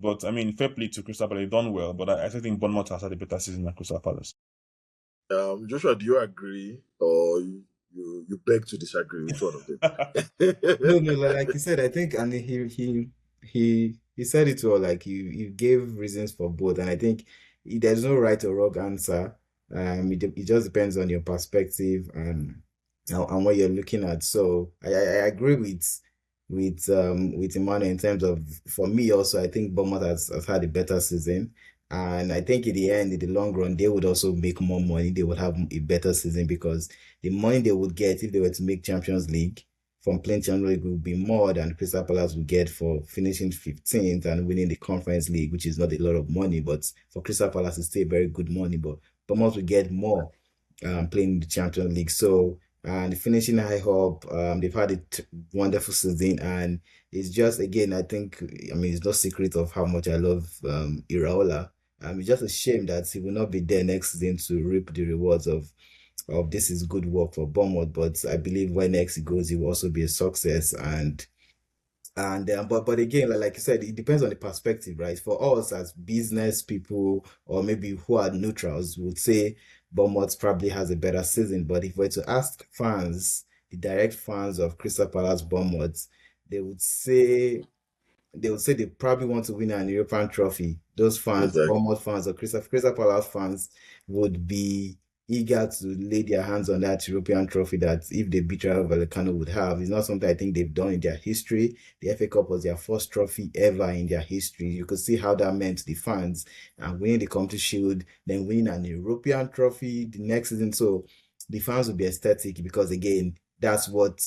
But I mean, fair play to Crystal Palace, they've done well. But I still think Bournemouth has had a better season than Crystal Palace. Joshua, do you agree or you beg to disagree? Which one of them? No, no, like you said, I think, and he said it all. Like he gave reasons for both, and I think there's no right or wrong answer. It just depends on your perspective and what you're looking at. So I agree with Emmanuel in terms of, for me also, I think Bournemouth has had a better season. And I think in the end, in the long run, they would also make more money. They would have a better season because the money they would get if they were to make Champions League from playing Champions League would be more than Crystal Palace would get for finishing 15th and winning the Conference League, which is not a lot of money, but for Crystal Palace, it's still very good money. But Bournemouth would get more playing the Champions League. So, and finishing high up, they've had a wonderful season. And it's just, again, I think, I mean, it's no secret of how much I love Iraola. It's just a shame that he will not be there next season to reap the rewards of this is good work for Bournemouth, but I believe when next he goes, he will also be a success. But again, like you said, it depends on the perspective, right? For us as business people, or maybe who are neutrals, would say Bournemouth probably has a better season. But if we're to ask fans, the direct fans of Crystal Palace Bournemouth, they would say they probably want to win an European trophy. Those fans, Exactly. Bournemouth fans or Crystal Palace fans, would be eager to lay their hands on that European trophy that if they beat Rayo Vallecano would have. It's not something I think they've done in their history. The FA Cup was their first trophy ever in their history. You could see how that meant to the fans and winning the Community Shield, then winning an European trophy the next season. So the fans will be ecstatic because again, that's what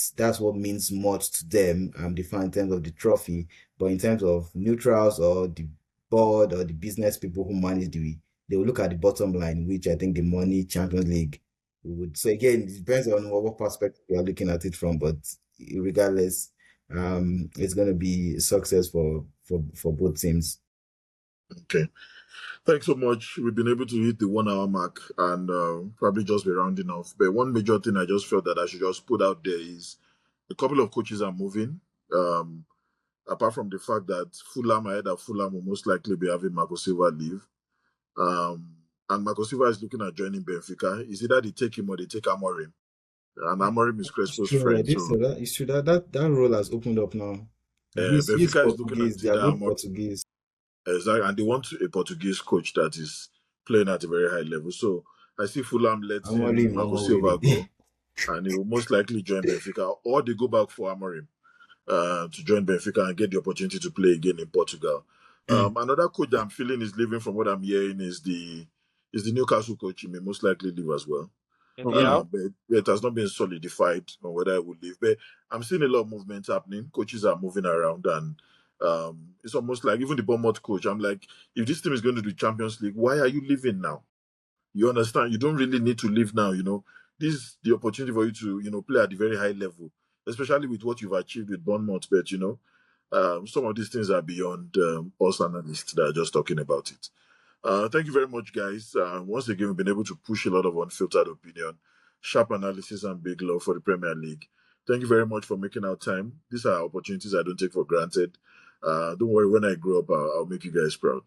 means much to them, the fan in terms of the trophy. But in terms of neutrals or the board or the business people who manage they will look at the bottom line, which I think the money Champions League would. So again, it depends on what perspective you are looking at it from. But regardless, it's going to be a success for both teams. Okay. Thanks so much. We've been able to hit the 1 hour mark and probably just be rounding off. But one major thing I just felt that I should just put out there is a couple of coaches are moving. Apart from the fact that Fulham, I heard that Fulham will most likely be having Marco Silva leave. And Marco Silva is looking at joining Benfica. Is either they take him or they take Amorim. And Amorim is It's Crespo's true. I friend. did So say that. It's true that role has opened up now. He's Benfica is looking Portuguese. at They either are both Amorim. Portuguese. Exactly, and they want a Portuguese coach that is playing at a very high level. So I see Fulham letting Amorim, Marco no Silva way. go, and he will most likely join Benfica, or they go back for Amorim to join Benfica and get the opportunity to play again in Portugal. Another coach that I'm feeling is leaving, from what I'm hearing, is the Newcastle coach. He may most likely leave as well. Okay. But it has not been solidified on whether I will leave. But I'm seeing a lot of movement happening. Coaches are moving around, and it's almost like even the Bournemouth coach. I'm like, if this team is going to the Champions League, why are you leaving now? You understand? You don't really need to leave now. This is the opportunity for you to play at the very high level, especially with what you've achieved with Bournemouth. But some of these things are beyond us analysts that are just talking about it. Thank you very much, guys. Once again, we've been able to push a lot of unfiltered opinion, sharp analysis, and big love for the Premier League. Thank you very much for making our time. These are opportunities I don't take for granted. Don't worry, when I grow up, I'll make you guys proud.